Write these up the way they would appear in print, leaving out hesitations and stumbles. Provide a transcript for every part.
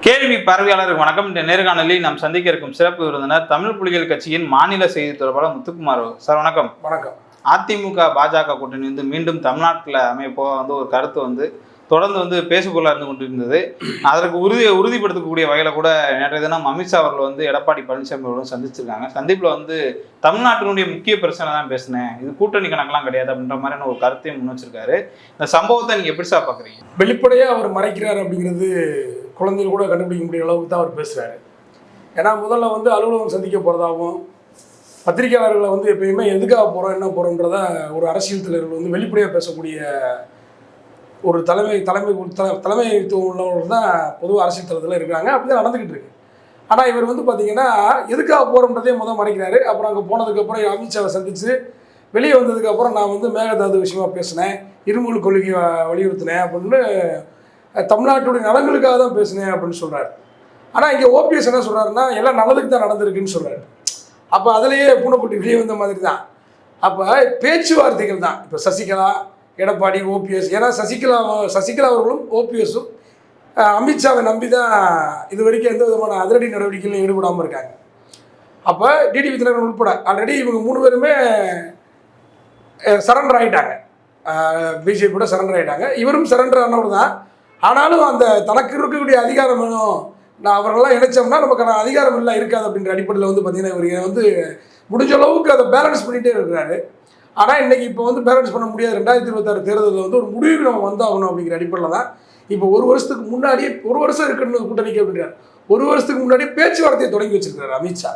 கேள்வி பார்வையாளருக்கு வணக்கம். இந்த நேர்காணலில் நாம் சந்திக்க இருக்கும் சிறப்பு விருந்தினர் தமிழ் புலிகள் கட்சியின் மாநில செய்தி தொடர்பாளர் முத்துக்குமார் சார். வணக்கம். வணக்கம். அதிமுக பாஜக கூட்டணி மீண்டும் தமிழ்நாட்டில் அமைப்போ ஒரு கருத்து தொடர்ந்து பேசுபொருளாக இருந்து கொண்டிருந்தது. அதற்கு உறுதிப்படுத்தக்கூடிய வகையில் கூட நேற்றைய தினம் அமித்ஷா அவர்கள் எடப்பாடி பழனிசாமி அவர்களும் சந்திச்சிருக்காங்க. சந்திப்பில் தமிழ்நாட்டினுடைய முக்கிய பிரச்சனை தான் பேசினேன், இது கூட்டணி கணக்கெல்லாம் கிடையாது அப்படின்ற மாதிரியான ஒரு கருத்தையும் முன் வச்சிருக்காரு. இந்த சம்பவத்தை நீங்கள் எப்படி சார் பார்க்குறீங்க? வெளிப்படையாக அவர் மறைக்கிறார் அப்படிங்கிறது குழந்தைகள் கூட கண்டுபிடிக்க முடிய அளவுக்கு தான் அவர் பேசுகிறாரு. ஏன்னா முதல்ல அலுவலகம் சந்திக்க போகிறதாகவும் பத்திரிகையாளர்களை எப்பயுமே எதுக்காக போகிறோம் என்ன போகிறோன்றத ஒரு அரசியல் தலைவர்கள் வெளிப்படையாக பேசக்கூடிய ஒரு தலைமைத்துவம் உள்ளவர்கள் தான் பொதுவாக அரசியல் தளத்தில் இருக்கிறாங்க. அப்படி தான் நடந்துக்கிட்டு இருக்கு. ஆனால் இவர் பார்த்தீங்கன்னா எதுக்காக போகிறோன்றதே மறைக்கிறாரு. அப்புறம் அங்கே போனதுக்கப்புறம் அமித்ஷாவை சந்தித்து வெளியே வந்ததுக்கப்புறம் நான் மேகதாது விஷயமா பேசினேன், இருமல் கொள்கையை வலியுறுத்தினேன் அப்படின்னு தமிழ்நாட்டுடைய நலன்களுக்காக தான் பேசினேன் அப்படின்னு சொல்கிறார். ஆனால் இங்கே ஓபிஎஸ் என்ன சொல்கிறாருன்னா எல்லாம் நல்லதுக்கு தான் நடந்திருக்குன்னு சொல்கிறார். அப்போ அதிலேயே பூனைக்குட்டி வெளியே வந்த மாதிரி தான். அப்போ பேச்சுவார்த்தைகள் தான். இப்போ சசிகலா, எடப்பாடி, ஓபிஎஸ், ஏன்னா சசிகலா அவர்களும் ஓபிஎஸும் அமித்ஷாவை நம்பி தான் இது வரைக்கும் எந்த விதமான அதிரடி நடவடிக்கைகளும் ஈடுபடாமல் இருக்காங்க. அப்போ டிடிவி தினகரன் உட்பட ஆல்ரெடி இவங்க 3 பேருமே சரண்டர் ஆகிட்டாங்க, பிஜேபியோட சரண்டர் ஆகிட்டாங்க. இவரும் சரண்டர் ஆனவர் தான். ஆனாலும் அந்த தனக்கு இருக்கக்கூடிய அதிகாரம் வேணும், நான் அவர்களெல்லாம் இணைச்சோம்னா நமக்கான அதிகாரம் எல்லாம் இருக்காது அப்படின்ற அடிப்படையில் பார்த்தீங்கன்னா இவர் முடிஞ்ச அளவுக்கு அதை பேலன்ஸ் பண்ணிகிட்டே இருக்கிறாரு. ஆனால் இன்றைக்கி இப்போ பேலன்ஸ் பண்ண முடியாது. 2026 தேர்தலில் ஒரு முடிவுக்கு நம்ம வந்தாகணும் அப்படிங்கிற அடிப்படையில் தான் இப்போ ஒரு வருஷத்துக்கு முன்னாடியே, ஒரு வருஷம் இருக்குன்னு கூட்டணிக்கு அப்படின்றார், ஒரு வருஷத்துக்கு முன்னாடியே பேச்சுவார்த்தையை தொடங்கி வச்சிருக்காரு அமித்ஷா.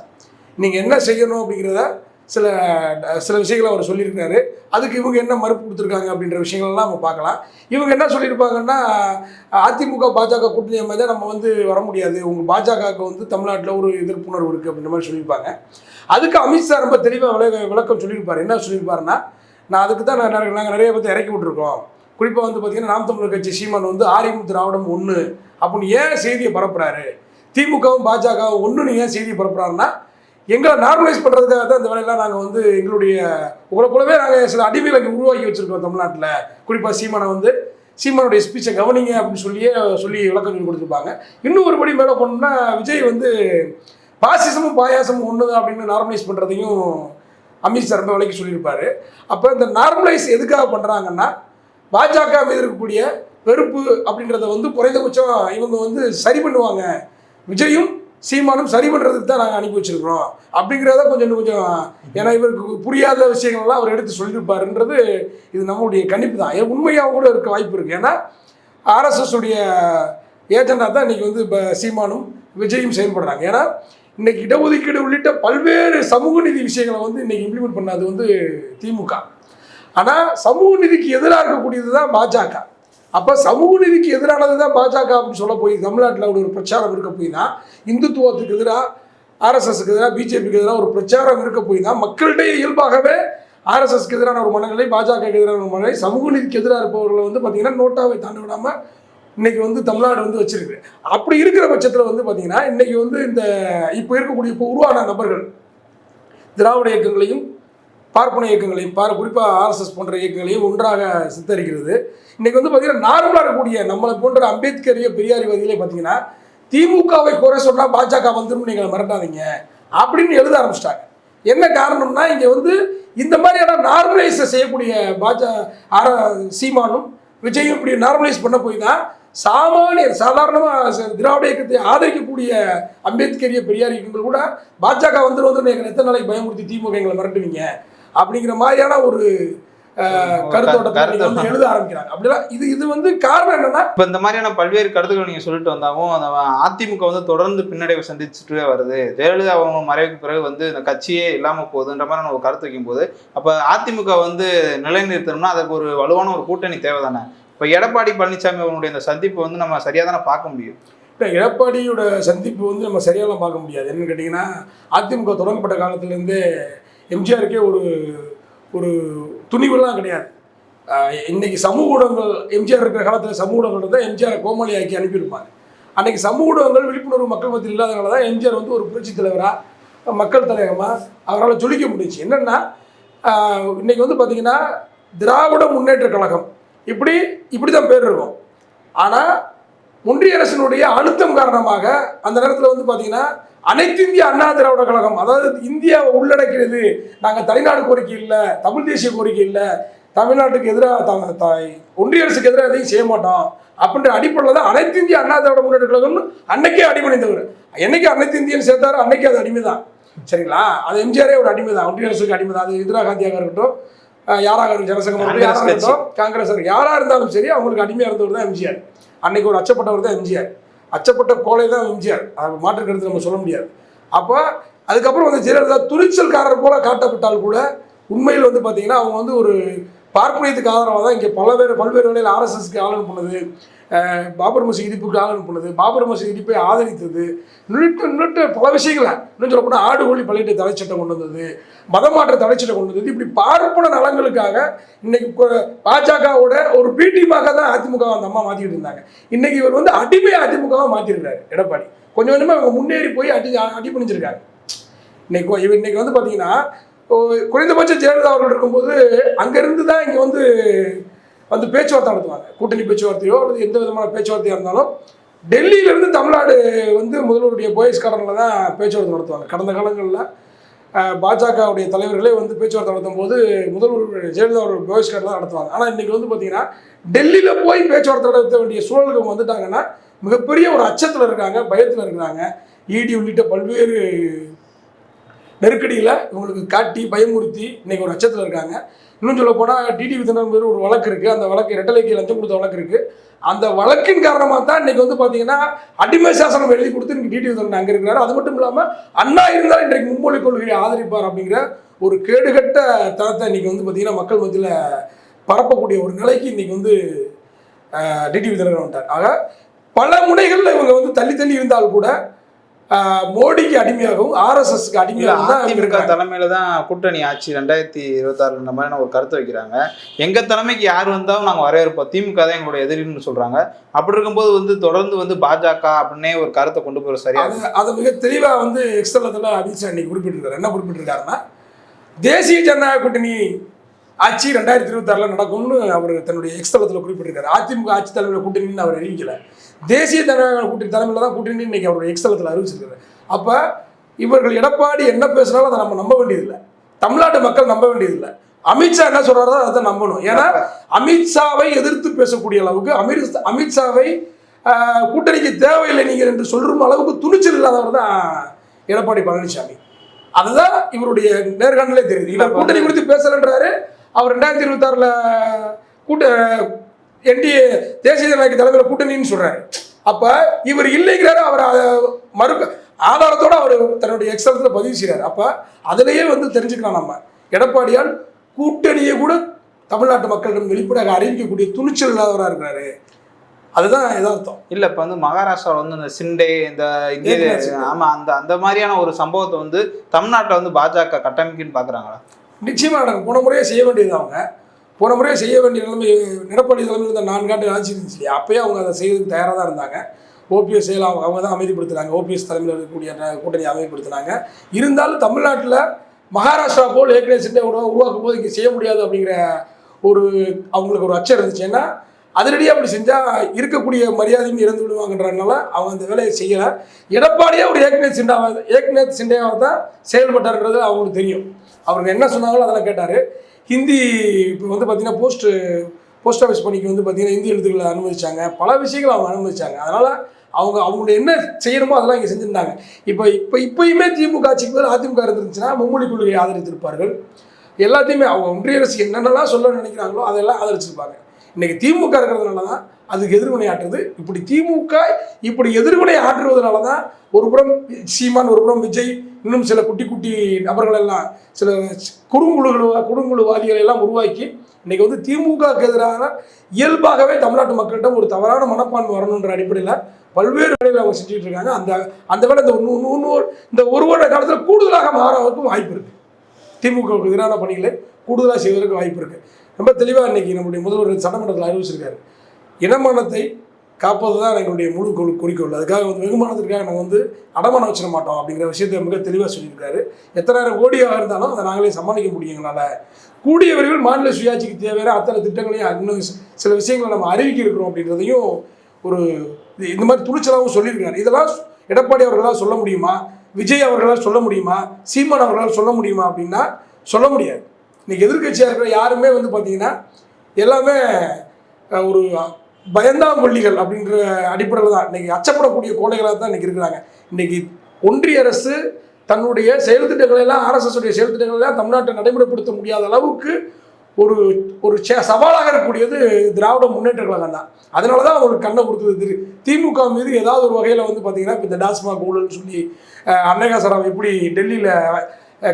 நீங்கள் என்ன செய்யணும் அப்படிங்கிறத சில விஷயங்களை அவர் சொல்லியிருக்காரு. அதுக்கு இவங்க என்ன மறுப்பு கொடுத்துருக்காங்க அப்படின்ற விஷயங்கள்லாம் நம்ம பார்க்கலாம். இவங்க என்ன சொல்லியிருப்பாங்கன்னா, அதிமுக பாஜக கூட்டணி அமைச்சா நம்ம வர முடியாது, உங்கள் பாஜகவுக்கு தமிழ்நாட்டில் ஒரு எதிர்ப்புணர்வு இருக்குது அப்படின்ற மாதிரி சொல்லியிருப்பாங்க. அதுக்கு அமித்ஷா ரொம்ப தெளிவாக விளக்கம் சொல்லியிருப்பார். என்ன சொல்லியிருப்பாருன்னா, நான் அதுக்கு தான் நாங்கள் நிறைய பேர் இறக்கி விட்டுருக்கோம். குறிப்பாக பார்த்தீங்கன்னா நாம் தமிழர் கட்சி சீமான் ஆரியம் திராவிடம் ஒன்று அப்படின்னு ஏன் செய்தியை பரப்புறாரு, திமுகவும் பாஜகவும் ஒன்றுன்னு ஏன் செய்தியை பரப்புறாருன்னா, எங்களை நார்மலைஸ் பண்ணுறதுக்காக தான் இந்த வேலையெல்லாம் நாங்கள் எங்களுடைய உங்களை போலவே நாங்கள் சில அடிமைகளை உருவாக்கி வச்சுருக்கோம் தமிழ்நாட்டில். குறிப்பாக சீமானுடைய ஸ்பீச்சை கவனிங்க அப்படின்னு சொல்லி விளக்கம் சொல்லி கொடுத்துருப்பாங்க. இன்னும் ஒருபடி மேலே போனோம்னா விஜய் பாசிசமும் பாயாசமும் ஒன்று தான் அப்படின்னு நார்மலைஸ் பண்ணுறதையும் அமித்ஷா ரொம்ப விலைக்கு சொல்லியிருப்பார். அப்போ இந்த நார்மலைஸ் எதுக்காக பண்ணுறாங்கன்னா, பாஜக மீது இருக்கக்கூடிய வெறுப்பு அப்படின்றத குறைந்தபட்சம் இவங்க சரி பண்ணுவாங்க, விஜயும் சீமானும் சரி பண்ணுறதுக்கு தான் நாங்கள் அனுப்பி வச்சுருக்கிறோம் அப்படிங்கிறத கொஞ்சம் ஏன்னா இவருக்கு புரியாத விஷயங்கள்லாம் அவர் எடுத்து சொல்லியிருப்பாருன்றது இது நம்மளுடைய கணிப்பு தான். உண்மையாக கூட இருக்க வாய்ப்பு இருக்குது. ஏன்னா ஆர்எஸ்எஸ் உடைய ஏஜெண்டாக தான் இன்றைக்கி இப்போ சீமானும் விஜயும் செயல்படுறாங்க. ஏன்னா இன்றைக்கி இடஒதுக்கீடு உள்ளிட்ட பல்வேறு சமூக நீதி விஷயங்களை இன்றைக்கி இம்ப்ளிமெண்ட் பண்ணது திமுக. ஆனால் சமூக நீதிக்கு எதிராக இருக்கக்கூடியது தான் பாஜக. அப்போ சமூக நீதிக்கு எதிரானது தான் பாஜக அப்படின்னு சொல்ல போய் தமிழ்நாட்டில் ஒரு பிரச்சாரம் இருக்க போய் தான், இந்துத்துவத்துக்கு எதிராக, ஆர்எஸ்எஸ்க்கு எதிராக, பிஜேபிக்கு எதிராக ஒரு பிரச்சாரம் இருக்க போய் தான் மக்களிடையே இயல்பாகவே ஆர்எஸ்எஸ்க்கு எதிரான ஒரு மனநிலை, பாஜகவுக்கு எதிரான ஒரு மனநிலை, சமூக நீதிக்கு எதிராக இருப்பவர்களை பார்த்தீங்கன்னா நோட்டாவை தாண்ட விடாமல் இன்றைக்கி தமிழ்நாடு வச்சிருக்கு. அப்படி இருக்கிற பட்சத்தில் பார்த்தீங்கன்னா இன்றைக்கி இந்த இப்போ இருக்கக்கூடிய இப்போ உருவான நபர்கள் திராவிட இயக்கங்களையும் பார்ப்பன இயக்கங்களையும் குறிப்பாக ஆர்எஸ்எஸ் போன்ற இயக்கங்களையும் ஒன்றாக சித்தரிக்கிறது. இன்றைக்கி பார்த்தீங்கன்னா நார்மலாக இருக்கக்கூடிய நம்மளை போன்ற அம்பேத்கரிய பெரியாரிவாதிகளே பார்த்தீங்கன்னா திமுகவை குறை சொன்னால் பாஜக வந்துடும், நீங்கள் மிரட்டாதீங்க அப்படின்னு எழுத ஆரம்பிச்சிட்டாங்க. என்ன காரணம்னா, இங்கே இந்த மாதிரியான நார்மலைஸை செய்யக்கூடிய சீமானும் விஜயும் இப்படி நார்மலைஸ் பண்ண போய் தான் சாதாரணமாக திராவிட இயக்கத்தை ஆதரிக்கக்கூடிய அம்பேத்கரிய பெரியார் இயக்கங்கள் கூட பாஜக வந்துடும் எங்களை எத்தனை நாளைக்கு பயமுறுத்தி திமுக எங்களை மிரட்டுவீங்க அப்படிங்கிற மாதிரியான ஒரு கருத்தோட்டத்தை எழுத ஆரம்பிக்கிறாங்க. அப்படிலாம் இது காரணம் என்னன்னா, இப்போ இந்த மாதிரியான பல்வேறு கருத்துக்கள் நீங்கள் சொல்லிட்டு வந்தாலும் அந்த அதிமுக தொடர்ந்து பின்னடைவை சந்திச்சுட்டே வருது. ஜெயலலிதா அவங்க மறைவுக்கு பிறகு இந்த கட்சியே இல்லாமல் போகுதுன்ற மாதிரி ஒரு கருத்து வைக்கும்போது, அப்போ அதிமுக நிலைநிறுத்தணும்னா அதுக்கு ஒரு வலுவான ஒரு கூட்டணி தேவை தானே. இப்போ எடப்பாடி பழனிசாமி அவங்களுடைய இந்த சந்திப்பு நம்ம சரியாக தானே பார்க்க முடியும். இல்லை, எடப்பாடியோட சந்திப்பு நம்ம சரியாலாம் பார்க்க முடியாது. என்னன்னு கேட்டிங்கன்னா, அதிமுக தொடங்கப்பட்ட காலத்துலேருந்தே எம்ஜிஆருக்கே ஒரு துணிவுலாம் கிடையாது. இன்றைக்கி சமூக ஊடகங்கள் எம்ஜிஆர் இருக்கிற காலத்தில் சமூக ஊடகங்கள் தான் எம்ஜிஆரை கோமாளியாக்கி அனுப்பியிருப்பாங்க. அன்றைக்கி சமூக ஊடகங்கள் விழிப்புணர்வு மக்கள் மத்தியில் இல்லாதனால தான் எம்ஜிஆர் ஒரு புரட்சி தலைவராக மக்கள் தலைவமாக அவரால் ஜொலிக்க முடிஞ்சிச்சு. என்னென்னா, இன்றைக்கி பார்த்திங்கன்னா திராவிட முன்னேற்ற கழகம் இப்படி தான் பேர் இருக்கும். ஆனால் ஒன்றிய அரசினுடைய அழுத்தம் காரணமாக அந்த நேரத்தில் வந்து பார்த்தீங்கன்னா அனைத்து இந்திய அண்ணா திராவிட கழகம், அதாவது இந்தியாவை உள்ளடக்கிறது, நாங்கள் தனிநாடு கோரிக்கை இல்லை, தமிழ் தேசிய கோரிக்கை இல்லை, தமிழ்நாட்டுக்கு எதிராக ஒன்றிய அரசுக்கு எதிராக எதையும் செய்ய மாட்டோம் அப்படின்ற அடிப்படையில் தான் அனைத்து இந்திய அண்ணா திராவிட முன்னேற்ற கழகம்னு அன்னைக்கே அடிபணிந்தவர். என்னைக்கு அனைத்து இந்தியன் சேர்த்தாரோ அன்னைக்கு அது அடிமை தான். சரிங்களா? அது எம்ஜிஆரே ஒரு அடிமை தான், ஒன்றிய அரசுக்கு அடிமை தான். அது இந்திரா காந்தியாக இருக்கட்டும், யாராக இருக்கட்டும், ஜனசங்கம் யாராக இருக்கட்டும், காங்கிரஸ் யாராக இருந்தாலும் சரி, அவங்களுக்கு அடிமையாக இருந்தவர் தான் எம்ஜிஆர். அன்னைக்கு ஒரு அச்சப்பட்டவர் தான் எம்ஜிஆர், அச்சப்பட்ட கோலை தான் எம்ஜிஆர். அது மாற்று கருத்து நம்ம சொல்ல முடியாது. அப்போ அதுக்கப்புறம் வந்து ஜெயலலிதா துணிச்சல்காரர் போல காட்டப்பட்டால் கூட உண்மையில் வந்து பார்த்தீங்கன்னா அவங்க வந்து ஒரு பார்ப்பனியத்துக்கு ஆதரவாக தான் இங்கே பல்வேறு வேளையில் ஆர்எஸ்எஸ்க்கு ஆளுநர் பண்ணது, பாபர் மசூதி இடிப்புக்கு ஆளுநர் பண்ணது, பாபர் மசூதி இடிப்பை ஆதரித்தது, இன்னும் பல விஷயங்களை இன்னும் சொல்லப்போனால் ஆடு கோழி பள்ளியிட்ட தடைச்சட்டம் கொண்டு வந்தது, மதமாற்ற தடைச்சட்டம் கொண்டு வந்தது. இப்படி பார்ப்பன நலங்களுக்காக இன்னைக்கு பாஜகவோட ஒரு பிடிமாக தான் அதிமுக அந்த அம்மா மாற்றிக்கிட்டு இருந்தாங்க. இன்னைக்கு இவர் வந்து அடிமையை அதிமுகவாக மாற்றிருக்காரு எடப்பாடி. கொஞ்சம் கொஞ்சமாக அவங்க முன்னேறி போய் அடி பண்ணிச்சிருக்காங்க. இன்னைக்கு வந்து பார்த்தீங்கன்னா குறைந்தபட்சம் ஜெயலலிதா அவர்கள் இருக்கும்போது அங்கேருந்து தான் இங்கே வந்து பேச்சுவார்த்தை நடத்துவாங்க. கூட்டணி பேச்சுவார்த்தையோ அல்லது எந்த விதமான பேச்சுவார்த்தையாக இருந்தாலும் டெல்லியிலேருந்து தமிழ்நாடு வந்து முதல்வருடைய போயஸ் கார்டனில் தான் பேச்சுவார்த்தை நடத்துவாங்க. கடந்த காலங்களில் பாஜகவுடைய தலைவர்களே வந்து பேச்சுவார்த்தை நடத்தும் போது முதல்வர் ஜெயலலிதா அவர்கள் போயஸ் கார்டில் தான் நடத்துவாங்க. ஆனால் இன்றைக்கி வந்து பார்த்திங்கன்னா டெல்லியில் போய் பேச்சுவார்த்தை நடத்த வேண்டிய சூழலுக்கு வந்துட்டாங்கன்னா மிகப்பெரிய ஒரு அச்சத்தில் இருக்காங்க, பயத்தில் இருக்கிறாங்க. இடி உள்ளிட்ட பல்வேறு நெருக்கடியில் இவங்களுக்கு காட்டி பயமுறுத்தி இன்றைக்கி ஒரு அச்சத்தில் இருக்காங்க. இன்னும் சொல்ல போனால் டிடிவி தினகரன் ஒரு வழக்கு இருக்குது. அந்த வழக்கு ரெட்டலைக்கு லஞ்சம் கொடுத்த வழக்கு இருக்குது. அந்த வழக்கின் காரணமாக தான் இன்றைக்கி வந்து பார்த்தீங்கன்னா அடிமை சாசனம் எழுதி கொடுத்து இன்றைக்கி டிடிவி தினகரன் அங்கே இருக்கிறாரு. அது மட்டும் இல்லாமல் அண்ணா இருந்தால் இன்றைக்கு மும்மொழி கொள்கையை ஆதரிப்பார் அப்படிங்கிற ஒரு கேடுகட்ட தரத்தை இன்றைக்கி வந்து பார்த்திங்கன்னா மக்கள் மத்தியில் பரப்பக்கூடிய ஒரு நிலைக்கு இன்றைக்கி வந்து டிடிவி தினகரன் வந்துட்டார். ஆக பல முனைகளில் இவங்க வந்து தள்ளி தள்ளி இருந்தால் கூட மோடிக்கு அடிமையாகவும் ஆர்எஸ்எஸ்க்கு அடிமையாகவும் தான் அதிமுக தலைமையில தான் கூட்டணி ஆட்சி 2026 இந்த மாதிரியான ஒரு கருத்து வைக்கிறாங்க. எங்க தலைமைக்கு யார் வந்தாலும் நாங்கள் வரவேற்போம், திமுக தான் எங்களுடைய எதிரின்னு சொல்றாங்க. அப்படி இருக்கும்போது வந்து தொடர்ந்து வந்து பாஜக அப்படின்னே ஒரு கருத்தை கொண்டு போகிற சரியா அதை மிக தெளிவாக வந்து எக்ஸ்தலத்தில் அமித்ஷா இன்னைக்கு குறிப்பிட்டிருக்காரு. என்ன குறிப்பிட்டிருக்காருன்னா, தேசிய ஜனநாயக கூட்டணி ஆட்சி 2026 நடக்கும்னு அவர் தன்னுடைய எக்ஸ்தலத்தில் குறிப்பிட்டிருக்காரு. அதிமுக ஆட்சி தலைமையில் கூட்டணின்னு அவர் அறிவிக்கல, தேசிய ஜனநாயக கூட்டணி தலைமையில் தான் கூட்டணி இன்னைக்கு அவருடைய எக்ஸ்தலத்தில் அறிவிச்சிருக்காரு. அப்போ இவர்கள் எடப்பாடி என்ன பேசுனாலும் அதை நம்ம நம்ப வேண்டியதில்லை, தமிழ்நாட்டு மக்கள் நம்ப வேண்டியதில்லை. அமித்ஷா என்ன சொல்றாரோ அதை நம்பணும். ஏன்னா அமித்ஷாவை எதிர்த்து பேசக்கூடிய அளவுக்கு அமித்ஷாவை கூட்டணிக்கு தேவையில்லை நீங்கள் என்று சொல்லும் அளவுக்கு துணிச்சல் இல்லாதவர் தான் எடப்பாடி பழனிசாமி. அதுதான் இவருடைய நேர்காணலே தெரியுது. இவர் கூட்டணி குறித்து பேசலன்றாரு. அவர் 2026 என்டிஏ தேசிய ஜனநாயக தலைமையில் கூட்டணின்னு சொல்றாரு. அப்ப இவர் இல்லைங்கிறாரு. அவர் ஆதாரத்தோட அவர் தன்னுடைய எக்ஸலத்துல பதிவு செய்யறாரு. அப்ப அதுலயே வந்து தெரிஞ்சுக்கலாம் நம்ம, எடப்பாடியால் கூட்டணியை கூட தமிழ்நாட்டு மக்களிடம் வெளிப்படையாக அறிவிக்கக்கூடிய துணிச்சல் இல்லாதவராக இருக்கிறாரு. அதுதான் எதார்த்தம். இல்லை இப்போ வந்து மகாராஷ்டிராவில் வந்து இந்த சிண்டே இந்த இந்திய ஆமாம் அந்த மாதிரியான ஒரு சம்பவத்தை வந்து தமிழ்நாட்டில் வந்து பாஜக கட்டமைக்குன்னு பார்க்குறாங்களா? நிச்சயமாக நடக்கும். போன முறையே செய்ய வேண்டியது அவங்க போன முறையே செய்ய வேண்டிய நிலைமை எடப்பாடி தலைமையில் இந்த 4 ஆண்டு ஆட்சி இருந்துச்சு இல்லையா, அப்பயே அவங்க அதை செய்யறதுக்கு தயாராக தான் இருந்தாங்க. ஓபிஎஸ் அவங்க தான் அமைதிப்படுத்தினாங்க, ஓபிஎஸ் தலைமையில் இருக்கக்கூடிய கூட்டணி அமைதிப்படுத்தினாங்க. இருந்தாலும் தமிழ்நாட்டில் மகாராஷ்டிரா போல் ஏற்கனவே சிண்டை உருவாக்கும் போது இங்கே செய்ய முடியாது அப்படிங்கிற ஒரு அவங்களுக்கு ஒரு அச்சம் இருந்துச்சு. ஏன்னா அதிரடியாக அப்படி செஞ்சால் இருக்கக்கூடிய மரியாதையும் இறந்து விடுவாங்கன்றதுனால அவங்க அந்த வேலையை செய்யலை. எடப்பாடியே ஒரு ஏக்நாத் சிண்டேவாக தான் செயல்பட்டார்ன்றது அவங்களுக்கு தெரியும். அவருக்கு என்ன சொன்னாங்களோ அதெல்லாம் கேட்டார். ஹிந்தி இப்போ வந்து பார்த்திங்கன்னா போஸ்ட் ஆஃபீஸ் பணிக்கு வந்து பார்த்திங்கன்னா ஹிந்தி எழுத்துக்களை அனுமதிச்சாங்க, பல விஷயங்கள் அவங்க அனுமதிச்சாங்க. அதனால் அவங்களுடைய என்ன செய்யணுமோ அதெல்லாம் இங்கே செஞ்சுருந்தாங்க. இப்போயுமே திமுக ஆட்சிக்கு பதில் அதிமுக இருந்துருந்துச்சுன்னா மும்மொழி கொள்கையை ஆதரித்திருப்பார்கள். எல்லாத்தையுமே அவங்க ஒன்றிய அரசு என்னென்னலாம் சொல்ல நினைக்கிறாங்களோ அதெல்லாம் ஆதரிச்சிருப்பாங்க. இன்றைக்கி திமுக இருக்கிறதுனால தான் அதுக்கு எதிர்வினை ஆற்றுது. இப்படி திமுக இப்படி எதிர்வினை ஆற்றுவதனால தான் ஒரு புறம் சீமான், ஒரு புறம் விஜய், இன்னும் சில குட்டி நபர்கள் எல்லாம் சில குறுங்குழுவாதிகளை எல்லாம் உருவாக்கி இன்றைக்கி வந்து திமுகவுக்கு எதிரான இயல்பாகவே தமிழ்நாட்டு மக்களிடம் ஒரு தவறான மனப்பான்மை வரணுன்ற அடிப்படையில் பல்வேறு வேலைகளை அவங்க செஞ்சுட்டு இருக்காங்க. அந்த வேலை இந்த ஒரு வருட காலத்தில் கூடுதலாக மாறவதற்கும் வாய்ப்பு இருக்குது. திமுகவுக்கு எதிரான பணிகளை கூடுதலாக செய்வதற்கு வாய்ப்பு இருக்குது. ரொம்ப தெளிவாக இன்றைக்கி நம்முடைய முதல்வர் சட்டமன்றத்தில் அறிவிச்சிருக்காரு. இனமானத்தை காப்பது தான் எங்களுடைய முழு குறிக்கோள். அதுக்காக வந்து வெகுமானத்திற்காக நாங்கள் வந்து அடமானம் வச்சிட மாட்டோம் அப்படிங்கிற விஷயத்தை மிக தெளிவாக சொல்லியிருக்காரு. எத்தனாயிரம் கோடியாக இருந்தாலும் அதை நாங்களே சமாளிக்க முடியும். எங்களால் கூடிய விரைவில் மாநில சுயாட்சிக்கு தேவையான அத்தனை திட்டங்களையும் இன்னும் சில விஷயங்களை நம்ம அறிவிக்க இருக்கிறோம் அப்படின்றதையும் ஒரு இந்த மாதிரி துணிச்சலாகவும் சொல்லியிருக்காரு. இதெல்லாம் எடப்பாடி அவர்களால் சொல்ல முடியுமா, விஜய் அவர்களால் சொல்ல முடியுமா, சீமான் அவர்களால் சொல்ல முடியுமா அப்படின்னா சொல்ல முடியாது. இன்னைக்கு எதிர்கட்சியாக இருக்கிற யாருமே வந்து பார்த்தீங்கன்னா எல்லாமே ஒரு பயந்தாங்கொல்லிகள் அப்படின்ற அடிப்படையில் தான் இன்னைக்கு அச்சப்படக்கூடிய கோழைகளாக தான் இன்னைக்கு இருக்கிறாங்க. இன்னைக்கு ஒன்றிய அரசு தன்னுடைய செயல் திட்டங்களை எல்லாம் RSS உடைய செயல் திட்டங்கள் எல்லாம் தமிழ்நாட்டை நடைமுறைப்படுத்த முடியாத அளவுக்கு ஒரு ஒரு சவாலாக இருக்கக்கூடியது திராவிட முன்னேற்ற கழகம் தான். அதனால தான் அவங்களுக்கு கண்ணை கொடுத்தது. திமுக மீது ஏதாவது ஒரு வகையில் வந்து பார்த்தீங்கன்னா இப்போ இந்த டாஸ்மாக் ஊழல்னு சொல்லி அன்னைகா சராவை எப்படி டெல்லியில்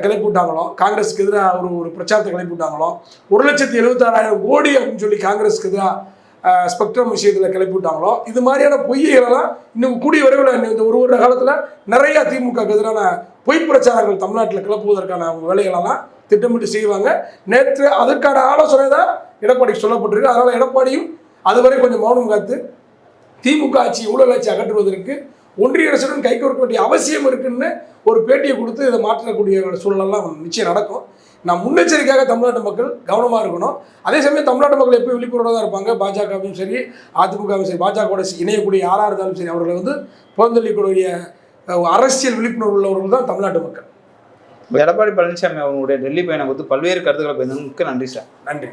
கிளப்பி விட்டாங்களோ, காங்கிரஸுக்கு எதிராக ஒரு பிரச்சாரத்தை கிளப்பி விட்டாங்களோ, 1,76,000 கோடி அப்படின்னு சொல்லி காங்கிரஸுக்கு எதிராக ஸ்பெக்ட்ரம் விஷயத்தில் கிளப்பி விட்டாங்களோ, இது மாதிரியான பொய்யெல்லாம் இன்னும் கூடிய விரைவில் இந்த ஒரு வருட காலத்தில் நிறையா திமுகக்கு எதிரான பொய் பிரச்சாரங்கள் தமிழ்நாட்டில் கிளப்புவதற்கான வேலைகளெல்லாம் திட்டமிட்டு செய்வாங்க. நேற்று அதற்கான ஆலோசனை தான் எடப்பாடிக்கு சொல்லப்பட்டிருக்கு. அதனால் எடப்பாடியும் அதுவரை கொஞ்சம் மௌனம் காத்து திமுக ஆட்சி ஊழல் ஆட்சி அகற்றுவதற்கு ஒன்றிய அரசுடன் கை கோர்க்க வேண்டிய அவசியம் இருக்குன்னு ஒரு பேட்டியை கொடுத்து இதை மாற்றக்கூடிய சூழலெல்லாம் நிச்சயம் நடக்கும். நான் முன்னெச்சரிக்கையாக தமிழ்நாட்டு மக்கள் கவனமாக இருக்கணும். அதே சமயம் தமிழ்நாட்டு மக்கள் எப்போ விழிப்புணர்வாக தான் இருப்பாங்க. பாஜகவும் சரி, அதிமுகவும் சரி, பாஜகவோட இணையக்கூடிய யாராக இருந்தாலும் சரி, அவர்களை வந்து புறந்தள்ளிக்கூடிய அரசியல் விழிப்புணர்வு உள்ளவர்கள் தான் தமிழ்நாட்டு மக்கள். எடப்பாடி பழனிசாமி அவங்களுடைய டெல்லி பயணம் குறித்து பல்வேறு கருத்துக்களை பேசுனதுக்கு நன்றி சார். நன்றி.